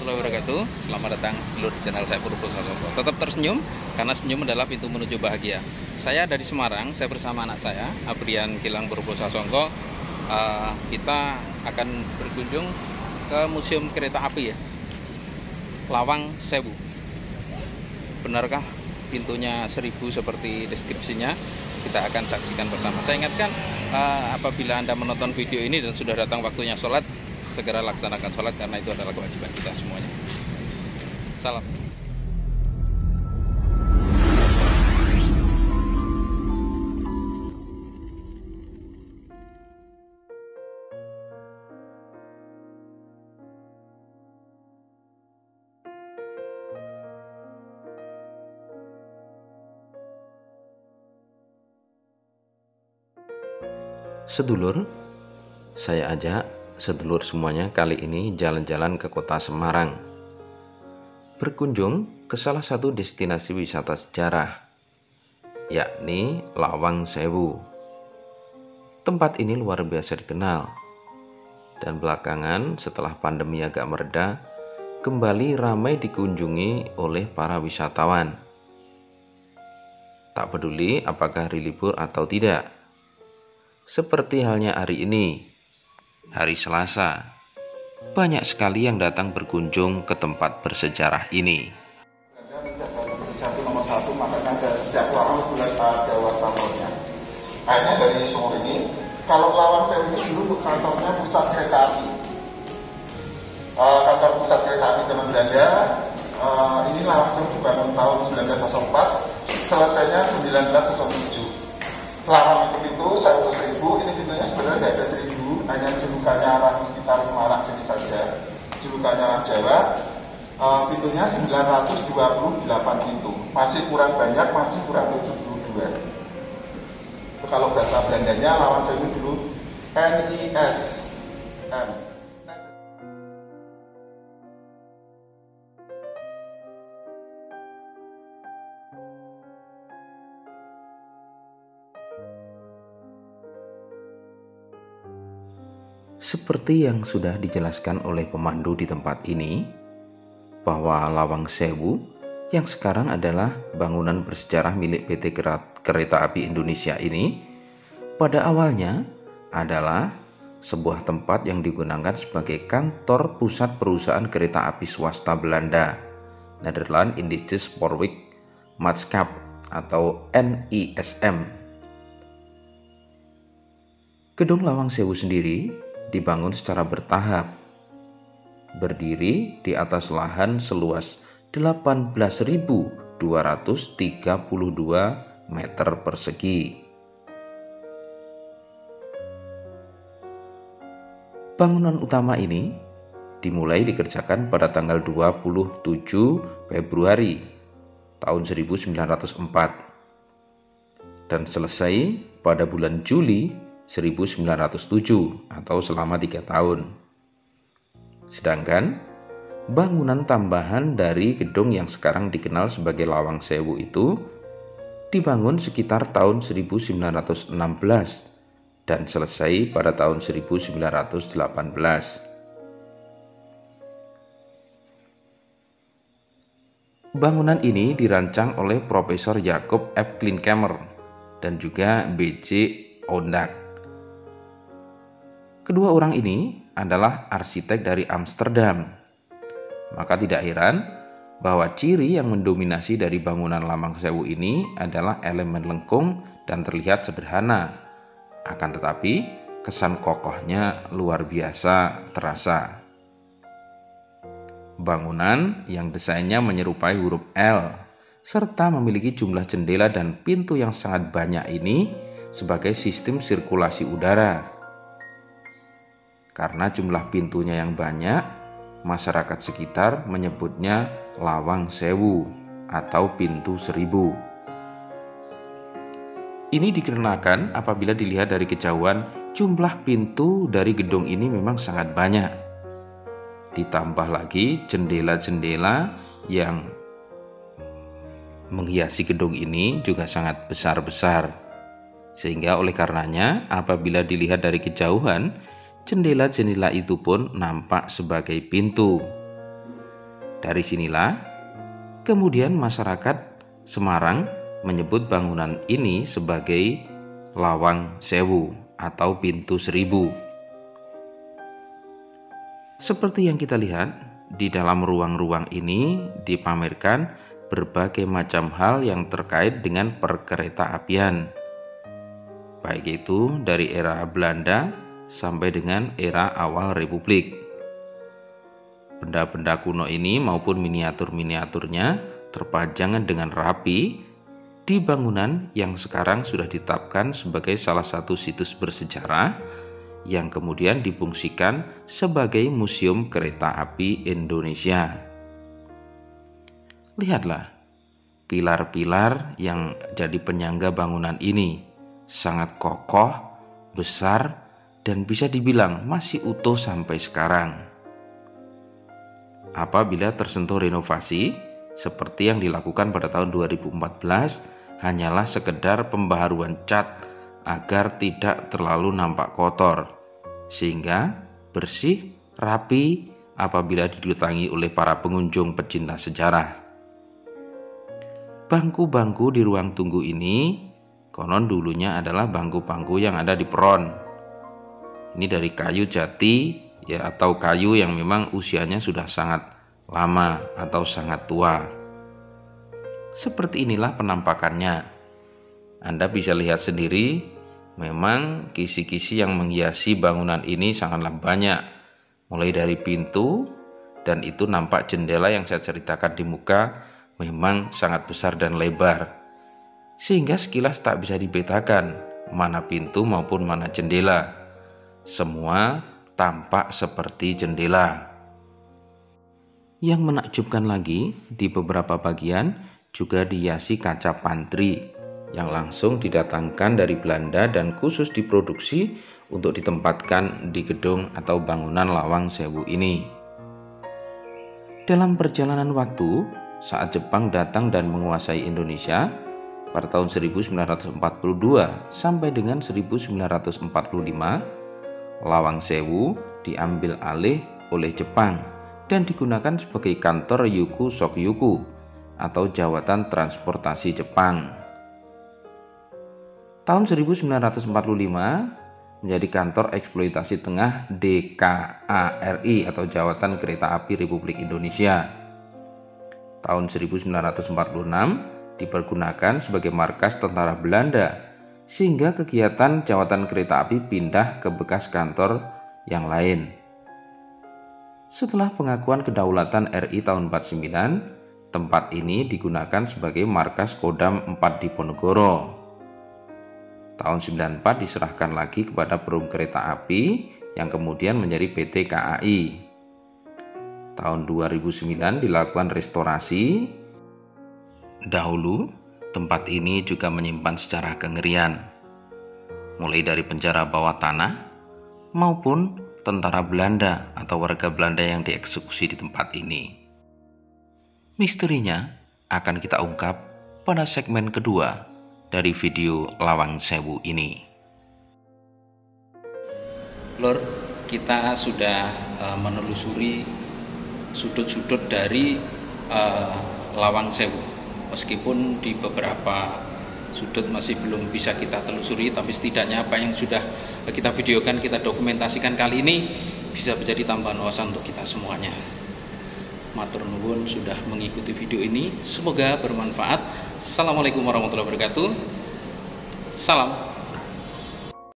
warahmatullahi wabarakatuh. Selamat datang sedulur di channel saya Purwoso Sasongko. Tetap tersenyum karena senyum adalah pintu menuju bahagia. Saya dari Semarang, saya bersama anak saya Abrian Gilang Purwoso Sasongko. Kita akan berkunjung ke Museum Kereta Api ya, Lawang Sewu. Benarkah pintunya 1000 seperti deskripsinya? Kita akan saksikan bersama. Saya ingatkan, apabila Anda menonton video ini dan sudah datang waktunya sholat, segera laksanakan sholat karena itu adalah kewajiban kita semuanya. Salam. Sedulur, saya ajak sedulur semuanya kali ini jalan-jalan ke kota Semarang, berkunjung ke salah satu destinasi wisata sejarah, yakni Lawang Sewu. Tempat ini luar biasa dikenal, dan belakangan setelah pandemi agak mereda, kembali ramai dikunjungi oleh para wisatawan. Tak peduli apakah hari libur atau tidak. Seperti halnya hari ini, hari Selasa, banyak sekali yang datang berkunjung ke tempat bersejarah ini. Satu nomor satu, makanya ada sejak lama bulan ada wartawannya. Akhirnya dari sumur ini, kalau Lawang Sewu ini dulu kantornya pusat kereta api. Kantor pusat kereta api zaman Belanda. Ini Lawang Sewu dibangun tahun 1904, selesainya 1907. Lawang itu pintu 100.000, ini pintunya sebenarnya tidak ada 1000, hanya julukannya orang sekitar Semarang sini saja, julukannya orang Jawa. Pintunya 928 pintu, masih kurang banyak, masih kurang 72. Kalau bahasa Belandanya Lawang Sewu dulu NISM. Seperti yang sudah dijelaskan oleh pemandu di tempat ini, bahwa Lawang Sewu yang sekarang adalah bangunan bersejarah milik PT Kereta Api Indonesia ini, pada awalnya adalah sebuah tempat yang digunakan sebagai kantor pusat perusahaan kereta api swasta Belanda, Nederland Indische Spoorweg Maatschap atau NISM. Gedung Lawang Sewu sendiri dibangun secara bertahap, berdiri di atas lahan seluas 18.232 meter persegi. Bangunan utama ini dimulai dikerjakan pada tanggal 27 Februari tahun 1904 dan selesai pada bulan Juli 1907 atau selama 3 tahun. Sedangkan bangunan tambahan dari gedung yang sekarang dikenal sebagai Lawang Sewu itu dibangun sekitar tahun 1916 dan selesai pada tahun 1918. Bangunan ini dirancang oleh Profesor Jacob F. Klinkhammer dan juga B.J. Ondak. Kedua orang ini adalah arsitek dari Amsterdam. Maka tidak heran bahwa ciri yang mendominasi dari bangunan Lawang Sewu ini adalah elemen lengkung dan terlihat sederhana. Akan tetapi kesan kokohnya luar biasa terasa. Bangunan yang desainnya menyerupai huruf L serta memiliki jumlah jendela dan pintu yang sangat banyak ini sebagai sistem sirkulasi udara. Karena jumlah pintunya yang banyak, masyarakat sekitar menyebutnya Lawang Sewu atau pintu 1000. Ini dikarenakan apabila dilihat dari kejauhan, jumlah pintu dari gedung ini memang sangat banyak. Ditambah lagi jendela-jendela yang menghiasi gedung ini juga sangat besar-besar. Sehingga oleh karenanya apabila dilihat dari kejauhan, jendela-jendela itu pun nampak sebagai pintu. Dari sinilah kemudian masyarakat Semarang menyebut bangunan ini sebagai Lawang Sewu atau Pintu Seribu. Seperti yang kita lihat, di dalam ruang-ruang ini dipamerkan berbagai macam hal yang terkait dengan perkeretaapian, baik itu dari era Belanda sampai dengan era awal Republik. Benda-benda kuno ini maupun miniatur-miniaturnya terpajang dengan rapi di bangunan yang sekarang sudah ditetapkan sebagai salah satu situs bersejarah yang kemudian difungsikan sebagai Museum Kereta Api Indonesia. Lihatlah, pilar-pilar yang jadi penyangga bangunan ini sangat kokoh, besar, dan bisa dibilang masih utuh sampai sekarang. Apabila tersentuh renovasi seperti yang dilakukan pada tahun 2014, hanyalah sekedar pembaharuan cat agar tidak terlalu nampak kotor, sehingga bersih, rapi apabila didatangi oleh para pengunjung pecinta sejarah. Bangku-bangku di ruang tunggu ini konon dulunya adalah bangku-bangku yang ada di peron. Ini dari kayu jati ya, atau kayu yang memang usianya sudah sangat lama atau sangat tua. Seperti inilah penampakannya. Anda bisa lihat sendiri, memang kisi-kisi yang menghiasi bangunan ini sangatlah banyak. Mulai dari pintu, dan itu nampak jendela yang saya ceritakan di muka memang sangat besar dan lebar, sehingga sekilas tak bisa dibedakan mana pintu maupun mana jendela. Semua tampak seperti jendela. Yang menakjubkan lagi, di beberapa bagian juga dihiasi kaca pantri yang langsung didatangkan dari Belanda dan khusus diproduksi untuk ditempatkan di gedung atau bangunan Lawang Sewu ini. Dalam perjalanan waktu, saat Jepang datang dan menguasai Indonesia pada tahun 1942 sampai dengan 1945, Lawang Sewu diambil alih oleh Jepang dan digunakan sebagai kantor Yuku Sokyuku atau Jawatan Transportasi Jepang. Tahun 1945 menjadi kantor eksploitasi tengah DKARI atau Jawatan Kereta Api Republik Indonesia. Tahun 1946 dipergunakan sebagai markas tentara Belanda, sehingga kegiatan Jawatan Kereta Api pindah ke bekas kantor yang lain. Setelah pengakuan kedaulatan RI tahun 49, tempat ini digunakan sebagai markas Kodam 4 Diponegoro. Tahun 94 diserahkan lagi kepada Perum Kereta Api yang kemudian menjadi PT KAI. Tahun 2009 dilakukan restorasi. Dahulu, tempat ini juga menyimpan sejarah kengerian, mulai dari penjara bawah tanah maupun tentara Belanda atau warga Belanda yang dieksekusi di tempat ini. Misterinya akan kita ungkap pada segmen kedua dari video Lawang Sewu ini. Lur, kita sudah menelusuri sudut-sudut dari Lawang Sewu. Meskipun di beberapa sudut masih belum bisa kita telusuri, tapi setidaknya apa yang sudah kita videokan, kita dokumentasikan kali ini bisa menjadi tambahan wawasan untuk kita semuanya. Matur nuwun sudah mengikuti video ini, semoga bermanfaat. Assalamualaikum warahmatullahi wabarakatuh. Salam.